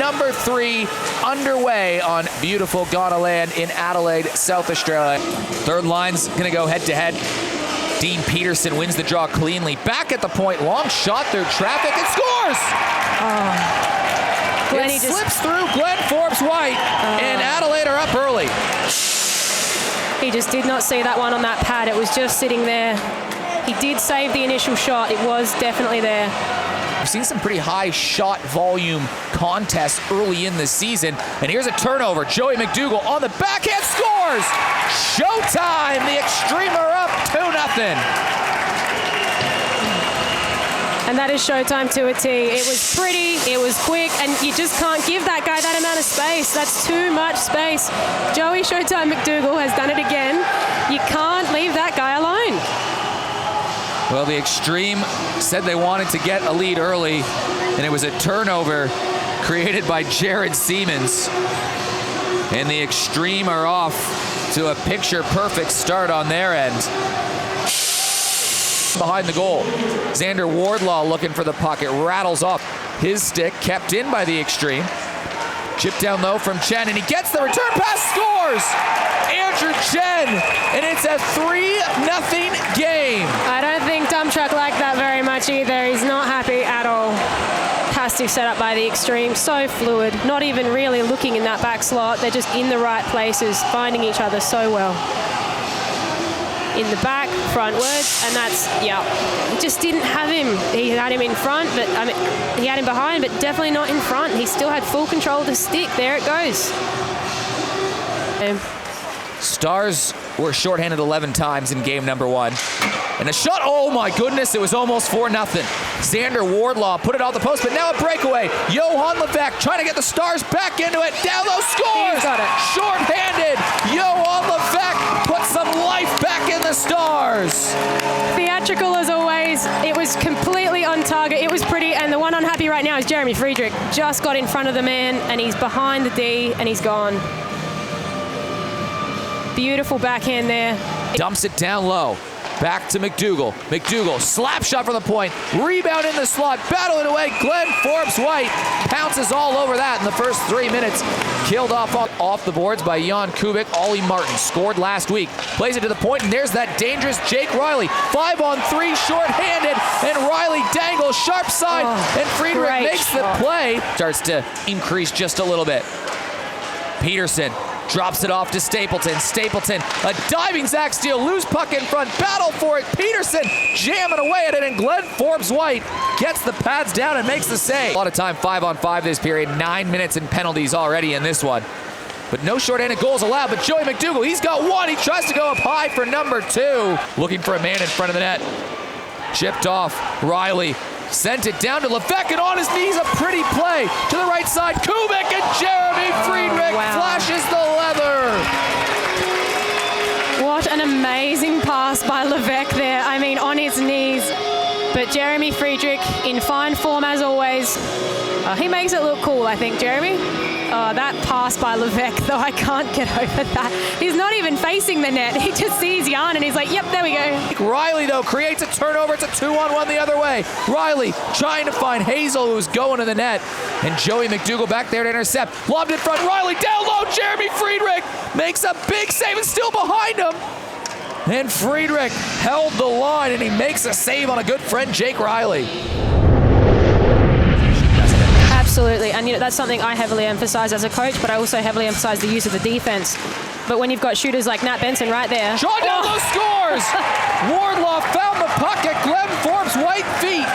number 3 underway on beautiful Ghana land in Adelaide, South Australia. Third line's gonna go head-to-head. Dean Peterson wins the draw cleanly. Back at the point, long shot through traffic, and scores! It slips through Glenn Forbes-White, and Adelaide are up early. He just did not see that one on that pad. It was just sitting there. He did save the initial shot. It was definitely there. We've seen some pretty high shot volume contests early in the season. And here's a turnover. Joey McDougall on the backhand scores! Showtime! The Xtreme are up 2-0. And that is showtime to a T. It was pretty, it was quick, and you just can't give that guy that amount of space. That's too much space. Joey Showtime McDougall has done it again. You can't leave that guy alone. Well, the Xtreme said they wanted to get a lead early, and it was a turnover created by Jared Siemens. And the Xtreme are off to a picture-perfect start on their end. Behind the goal, Xander Wardlaw looking for the puck. It rattles off his stick, kept in by the Xtreme. Chip down low from Chen, and he gets the return pass, scores! Andrew Chen, and it's a 3-0 game. I don't think Dump Truck liked that very much either. He's not happy at all. Fantastic setup by the Xtreme, so fluid, not even really looking in that back slot. They're just in the right places, finding each other so well. In the back, frontwards, and that's, yeah, he just didn't have him. He had him in front, but I mean, he had him behind, but definitely not in front. He still had full control of the stick. There it goes. Stars were shorthanded 11 times in game number 1. And a shot, oh my goodness, it was almost 4-0. Xander Wardlaw put it off the post, but now a breakaway. Johan Levesque trying to get the Stars back into it. Down low, scores! He's got it. Shorthanded, Johan Levesque puts some life back in the Stars. Theatrical as always. It was completely on target. It was pretty, and the one unhappy right now is Jeremy Friedrich. Just got in front of the man, and he's behind the D, and he's gone. Beautiful backhand there. Dumps it down low. Back to McDougall. McDougall, slap shot from the point. Rebound in the slot. Battle it away. Glenn Forbes-White pounces all over that in the first 3 minutes. Killed off the boards by Jan Kubik. Ollie Martin scored last week. Plays it to the point, and there's that dangerous Jake Riley. 5-on-3, short-handed, and Riley dangles sharp side, and Friedrich makes the play. Starts to increase just a little bit. Peterson drops it off to Stapleton. Stapleton, a diving Zach Steele, loose puck in front, battle for it. Peterson jamming away at it, and Glenn Forbes-White gets the pads down and makes the save. A lot of time, 5-on-5 this period, 9 minutes in penalties already in this one. But no short-handed goals allowed, but Joey McDougall, he's got one. He tries to go up high for number 2. Looking for a man in front of the net. Chipped off, Riley. Sent it down to Levesque, and on his knees, a pretty play to the right side. Kubik, and Jeremy Friedrich flashes the leather. What an amazing pass by Levesque there. I mean, on his knees. But Jeremy Friedrich in fine form as always. He makes it look cool, I think, Jeremy. That pass by Levesque, though, I can't get over that. He's not even facing the net. He just sees Jan and he's like, yep, there we go. Riley, though, creates a turnover. It's a 2-on-1 the other way. Riley trying to find Hazel, who's going to the net. And Joey McDougall back there to intercept. Lobbed in front. Riley down low. Jeremy Friedrich makes a big save and still behind him. And Friedrich held the line, and he makes a save on a good friend, Jake Riley. Absolutely, and that's something I heavily emphasize as a coach, but I also heavily emphasize the use of the defense. But when you've got shooters like Nat Benson right there. John Dello scores! Wardlaw found the puck at Glenn Forbes-White feet.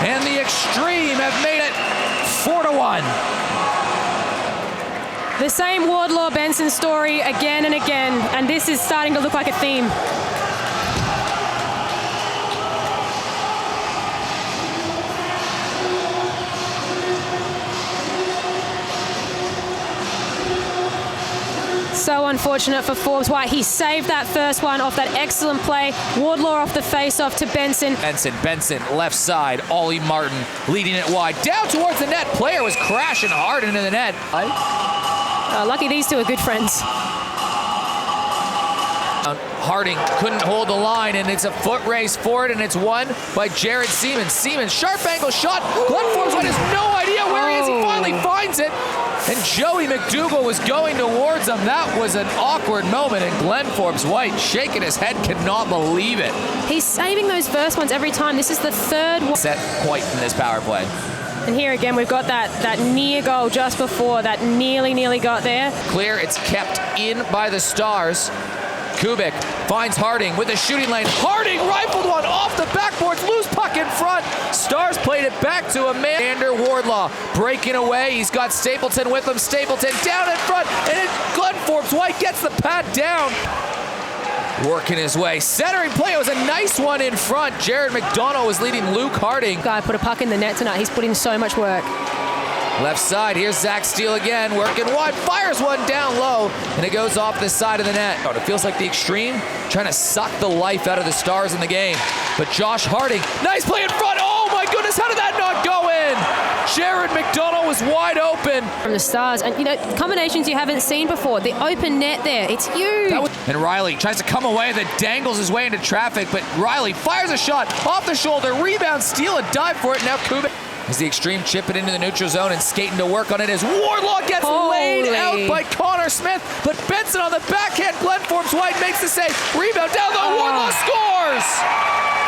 And the Xtreme have made it 4-1. The same Wardlaw-Benson story again and again, and this is starting to look like a theme. So unfortunate for Forbes-White. He saved that first one off that excellent play. Wardlaw off the face-off to Benson. Benson, left side. Ollie Martin leading it wide. Down towards the net. Player was crashing hard into the net. Lucky these two are good friends. Harding couldn't hold the line, and it's a foot race forward, and it's won by Jared Siemens. Siemens, sharp angle shot. Glenn Forbes White has no idea where he is. He finally finds it, and Joey McDougall was going towards him. That was an awkward moment, and Glenn Forbes White shaking his head, cannot believe it. He's saving those first ones every time. This is the third one. Set point in this power play. And here again, we've got that near goal just before, that nearly got there. Clear, it's kept in by the Stars. Kubik finds Harding with a shooting lane. Harding rifled one off the backboards, loose puck in front. Stars played it back to a man. Xander Wardlaw breaking away. He's got Stapleton with him. Stapleton down in front, and Glenn Forbes White gets the pad down. Working his way. Centering play. It was a nice one in front. Jared McDonough was leading Luke Harding. Guy put a puck in the net tonight. He's put in so much work. Left side, here's Zach Steele again, working wide, fires one down low, and it goes off the side of the net. It feels like the Xtreme trying to suck the life out of the Stars in the game. But Josh Harding, nice play in front. Oh my goodness, how did that not go in? Jared McDonough was wide open. From the Stars, and you know, combinations you haven't seen before. The open net there, it's huge. And Riley tries to come away, that dangles his way into traffic, but Riley fires a shot off the shoulder, rebound, steal, and dive for it. Now Kubik. As the Xtreme chip it into the neutral zone and skating to work on it as Wardlaw gets laid out by Connor Smith, but Benson on the backhand. Glenn Forbes White makes the save. Rebound down low. Wardlaw scores!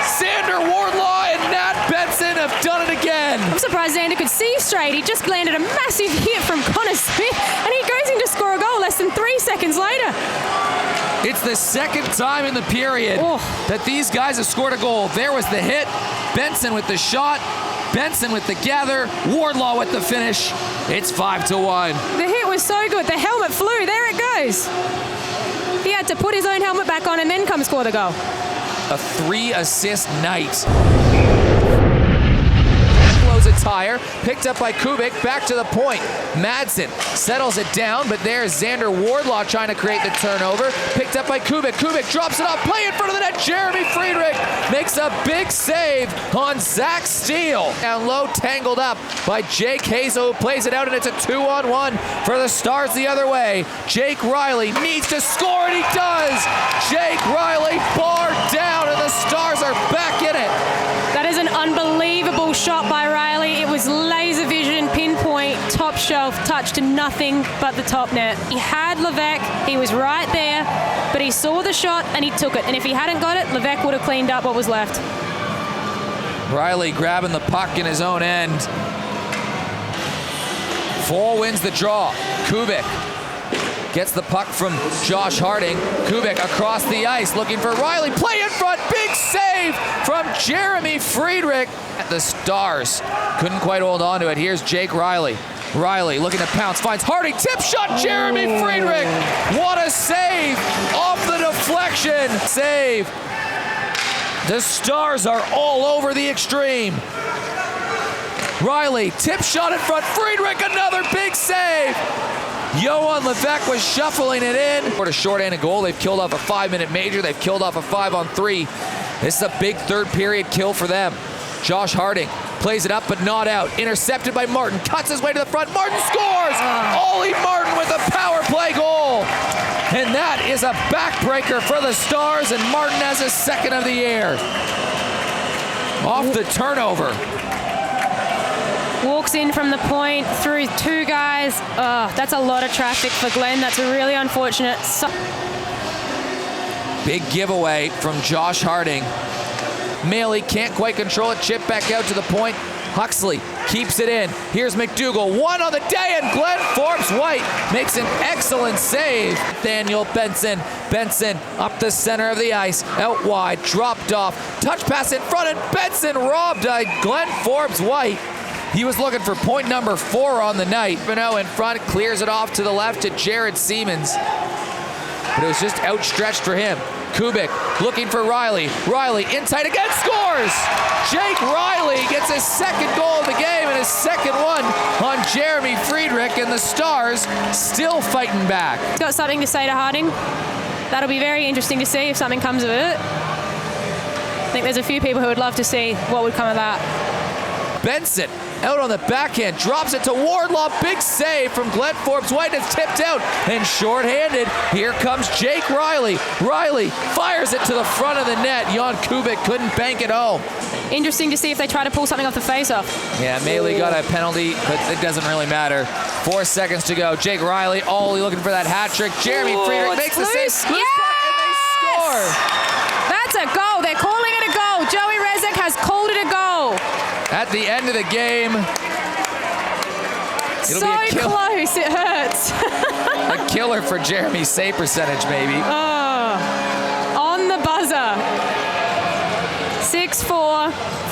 Xander Wardlaw and Nat Benson have done it again. I'm surprised Xander could see straight. He just landed a massive hit from Connor Smith, and he goes in to score a goal less than 3 seconds later. It's the second time in the period that these guys have scored a goal. There was the hit. Benson with the shot. Benson with the gather, Wardlaw with the finish. It's 5-1. The hit was so good. The helmet flew. There it goes. He had to put his own helmet back on and then come score the goal. A 3-assist night. Blows a tire, picked up by Kubik, back to the point. Madsen settles it down, but there's Xander Wardlaw trying to create the turnover. Picked up by Kubik. Kubik drops it off, play in front of the net. Jeremy Friedrich makes a big save on Zach Steele. Down low, tangled up by Jake Hazel, who plays it out, and it's a 2-on-1 for the Stars the other way. Jake Riley needs to score, and he does. Jake Riley barred down, and the Stars are back in it. That is an unbelievable shot by Riley. It was laser vision, pinpoint, top shelf, touch to nothing but the top net. He had Levesque, he was right there, but he saw the shot and he took it. And if he hadn't got it, Levesque would have cleaned up what was left. Riley grabbing the puck in his own end. Fall wins the draw. Kubik gets the puck from Josh Harding. Kubik across the ice looking for Riley. Play in front. Big save from Jeremy Friedrich. The Stars couldn't quite hold on to it. Here's Jake Riley. Riley looking to pounce. Finds Harding. Tip shot. Jeremy Friedrich. What a save off the deflection. Save. The Stars are all over the Xtreme. Riley. Tip shot in front. Friedrich. Another big save. Johan Levesque was shuffling it in. For a short and a goal, they've killed off a 5-minute major. They've killed off a 5-on-3. This is a big third period kill for them. Josh Harding plays it up but not out. Intercepted by Martin. Cuts his way to the front. Martin scores! Ollie Martin with a power play goal. And that is a backbreaker for the Stars, and Martin has his second of the year. Off the turnover. Walks in from the point through two guys. That's a lot of traffic for Glenn. That's really unfortunate. Big giveaway from Josh Harding. Maley can't quite control it. Chip back out to the point. Huxley keeps it in. Here's McDougall. One on the day, and Glenn Forbes White makes an excellent save. Daniel Benson. Benson up the center of the ice. Out wide. Dropped off. Touch pass in front, and Benson robbed Glenn Forbes White. He was looking for point number 4 on the night. Beno in front, clears it off to the left to Jared Siemens. But it was just outstretched for him. Kubik looking for Riley. Riley inside again, scores! Jake Riley gets his second goal of the game and his second one on Jeremy Friedrich, and the Stars still fighting back. He's got something to say to Harding. That'll be very interesting to see if something comes of it. I think there's a few people who would love to see what would come of that. Benson out on the backhand, drops it to Wardlaw. Big save from Glenn Forbes-White. It's tipped out and shorthanded. Here comes Jake Riley. Riley fires it to the front of the net. Jan Kubik couldn't bank it home. Interesting to see if they try to pull something off the face-off. Yeah, Maley got a penalty, but it doesn't really matter. 4 seconds to go. Jake Riley, looking for that hat trick. Jeremy Friedrich makes the save. Yes! And they score. That's a goal. They're calling it a goal. Joey Rezek has called it a goal. At the end of the game, it'll So be a close, it hurts. a killer for Jeremy's save percentage, maybe. On the buzzer. 6-4.